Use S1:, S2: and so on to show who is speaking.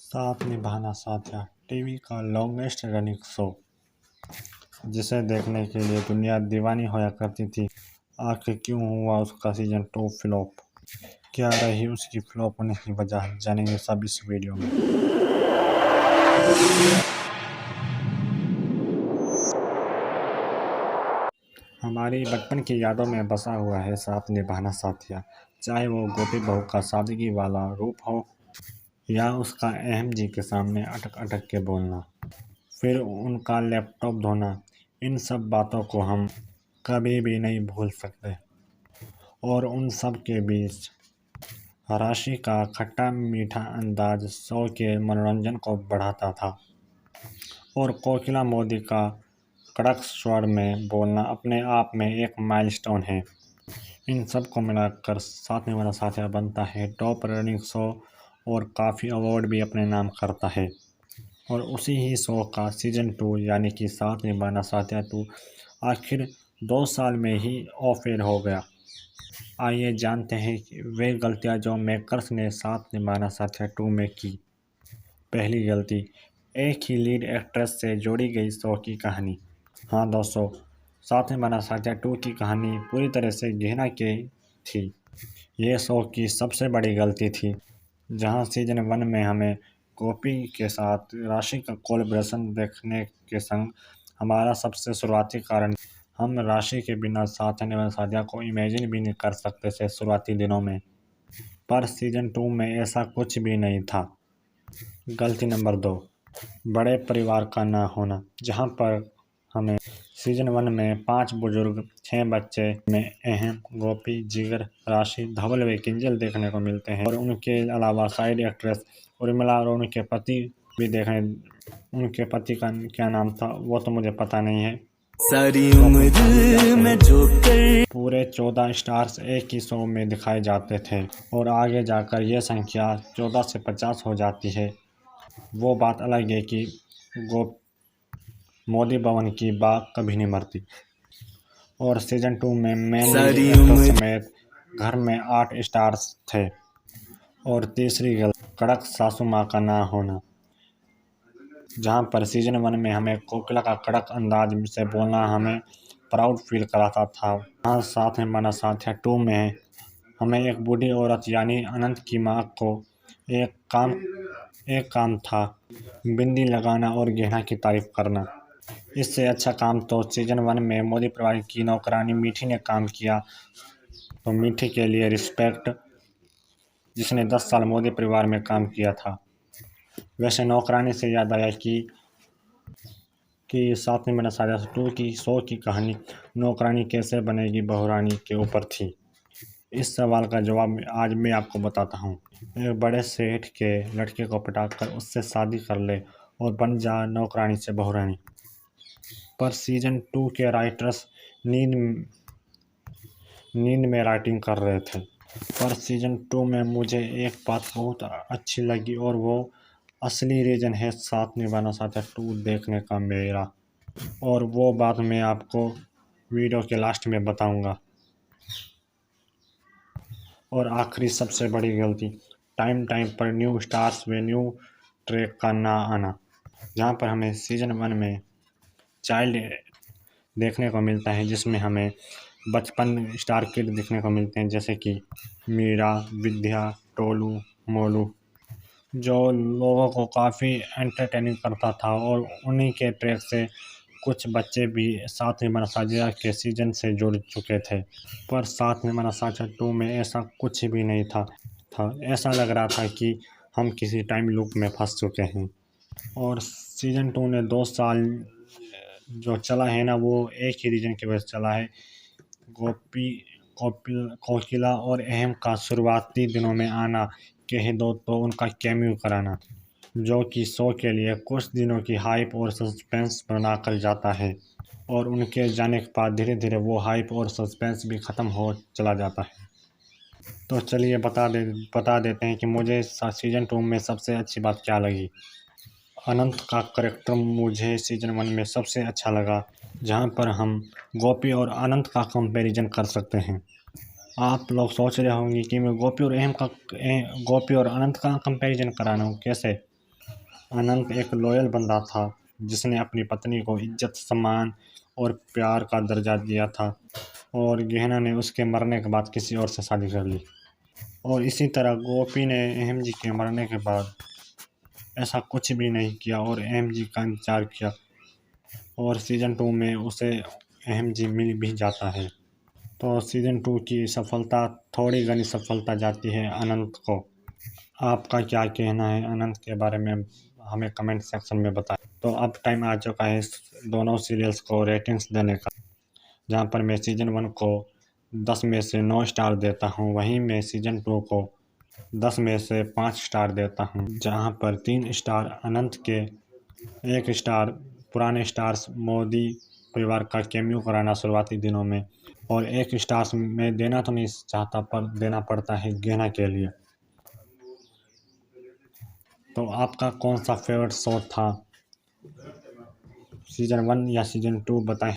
S1: साथ निभाना साथिया टीवी का लॉन्गेस्ट रनिंग शो, जिसे देखने के लिए दुनिया दीवानी होया करती थी। आखिर क्यों हुआ उसका सीजन 2 फ्लॉप? क्या रही उसकी फ्लॉप होने की वजह? जानेंगे सब इस वीडियो में। हमारी बचपन की यादों में बसा हुआ है साथ निभाना साथिया, चाहे वो गोपी बहू का सादगी वाला रूप हो या उसका अहम जी के सामने अटक अटक के बोलना, फिर उनका लैपटॉप धोना। इन सब बातों को हम कभी भी नहीं भूल सकते। और उन सब के बीच राशि का खट्टा मीठा अंदाज शो के मनोरंजन को बढ़ाता था, और कोकिला मोदी का कड़क स्वर में बोलना अपने आप में एक माइलस्टोन है। इन सब को मिलाकर साथ निभाना साथिया बनता है टॉप रनिंग शो, और काफ़ी अवार्ड भी अपने नाम करता है। और उसी ही शो का सीजन 2 यानी कि साथ निभाना साथिया 2 आखिर 2 साल में ही ऑफ एयर हो गया। आइए जानते हैं कि वे गलतियां जो मेकर्स ने साथ निभाना साथिया 2 में की। पहली गलती, एक ही लीड एक्ट्रेस से जोड़ी गई शो की कहानी। हाँ दोस्तों, साथ निभाना साथिया 2 की कहानी पूरी तरह से घृणा की थी। ये शो की सबसे बड़ी गलती थी। जहां सीजन 1 में हमें गोपी के साथ राशि का कोलैबोरेशन देखने के संग हमारा सबसे शुरुआती कारण, हम राशि के बिना साथ निभाना साथिया को इमेजिन भी नहीं कर सकते थे शुरुआती दिनों में। पर सीजन 2 में ऐसा कुछ भी नहीं था। गलती नंबर 2, बड़े परिवार का ना होना। जहां पर हमें सीजन 1 में 5 बुजुर्ग, 6 बच्चे में अहम गोपी, जिगर, राशि, धवल व किंजल देखने को मिलते हैं, और उनके अलावा साइड एक्ट्रेस उर्मिला और उनके पति भी देखने। उनके पति का क्या नाम था वो तो मुझे पता नहीं है।
S2: सारी उम्र में जो कर
S1: पूरे 14 स्टार्स एक ही शो में दिखाए जाते थे, और आगे जाकर यह संख्या 14 से 50 हो जाती है। वो बात अलग है कि मोदी भवन की बात कभी नहीं मरती। और सीजन 2 में मेन लीड
S2: सारी
S1: एक्टर
S2: उम्र
S1: समेत घर में 8 स्टार्स थे। और तीसरी गलती, कड़क सासू माँ का ना होना। जहां पर सीजन 1 में हमें कोकिला का कड़क अंदाज से बोलना हमें प्राउड फील कराता था, वहाँ साथ में बना साथिया 2 में हमें एक बूढ़ी औरत यानी अनंत की माँ को एक काम था बिंदी लगाना और गहना की तारीफ करना। इससे अच्छा काम तो सीजन 1 में मोदी परिवार की नौकरानी मीठी ने काम किया। तो मीठी के लिए रिस्पेक्ट, जिसने 10 साल मोदी परिवार में काम किया था। वैसे नौकरानी से याद आया कि साथ में मेरा साझा 2 की शो की कहानी नौकरानी कैसे बनेगी बहुरानी के ऊपर थी। इस सवाल का जवाब आज मैं आपको बताता हूँ। एक बड़े सेठ के लड़के को पटाकर उससे शादी कर ले और बन जा नौकरानी से बहुरानी। पर सीजन 2 के राइटर्स नींद में राइटिंग कर रहे थे। पर सीजन 2 में मुझे एक बात बहुत अच्छी लगी, और वो असली रीज़न है साथ निभाना साथिया 2 देखने का मेरा। और वो बात मैं आपको वीडियो के लास्ट में बताऊंगा। और आखिरी सबसे बड़ी गलती, टाइम पर न्यू स्टार्स व न्यू ट्रैक का ना आना। जहाँ पर हमें सीजन 1 में चाइल्ड देखने को मिलता है, जिसमें हमें बचपन स्टार किड देखने को मिलते हैं, जैसे कि मीरा, विद्या, टोलू, मोलू, जो लोगों को काफ़ी एंटरटेनिंग करता था। और उन्हीं के ट्रैक से कुछ बच्चे भी साथ में साझा के सीजन से जुड़ चुके थे। पर साथ में साझा 2 में ऐसा कुछ भी नहीं था। ऐसा लग रहा था कि हम किसी टाइम लूप में फंस चुके हैं। और सीजन 2 ने 2 साल जो चला है ना, वो एक ही रीजन की वजह से चला है। कोकिला और अहम का शुरुआती दिनों में आना, कह दो तो उनका कैमियो कराना, जो कि शो के लिए कुछ दिनों की हाइप और सस्पेंस बना कर जाता है। और उनके जाने के बाद धीरे धीरे वो हाइप और सस्पेंस भी ख़त्म हो चला जाता है। तो चलिए बता देते हैं कि मुझे सीजन 2 में सबसे अच्छी बात क्या लगी। अनंत का करेक्टर मुझे सीजन 1 में सबसे अच्छा लगा, जहां पर हम गोपी और अनंत का कंपैरिजन कर सकते हैं। आप लोग सोच रहे होंगे कि मैं गोपी और अनंत का कंपैरिजन कराना हूँ कैसे। अनंत एक लॉयल बंदा था जिसने अपनी पत्नी को इज्जत, सम्मान और प्यार का दर्जा दिया था, और गेहना ने उसके मरने के बाद किसी और से शादी कर ली। और इसी तरह गोपी ने अहम जी के मरने के बाद ऐसा कुछ भी नहीं किया और अहम जी का इंतजार किया, और सीज़न 2 में उसे अहम जी मिल भी जाता है। तो सीज़न 2 की सफलता, थोड़ी घनी सफलता जाती है अनंत को। आपका क्या कहना है अनंत के बारे में, हमें कमेंट सेक्शन में बताएं। तो अब टाइम आ चुका है इस दोनों सीरियल्स को रेटिंग्स देने का, जहां पर मैं सीज़न 1 को 10 में से 9 स्टार देता हूं, वहीं मैं सीज़न 2 को 10 में से 5 स्टार देता हूं, जहां पर 3 स्टार अनंत के, 1 स्टार पुराने स्टार्स मोदी परिवार का कैमियो कराना शुरुआती दिनों में, और 1 स्टार में देना तो नहीं चाहता पर देना पड़ता है गेना के लिए। तो आपका कौन सा फेवरेट शो था, सीज़न 1 या सीज़न 2, बताएं।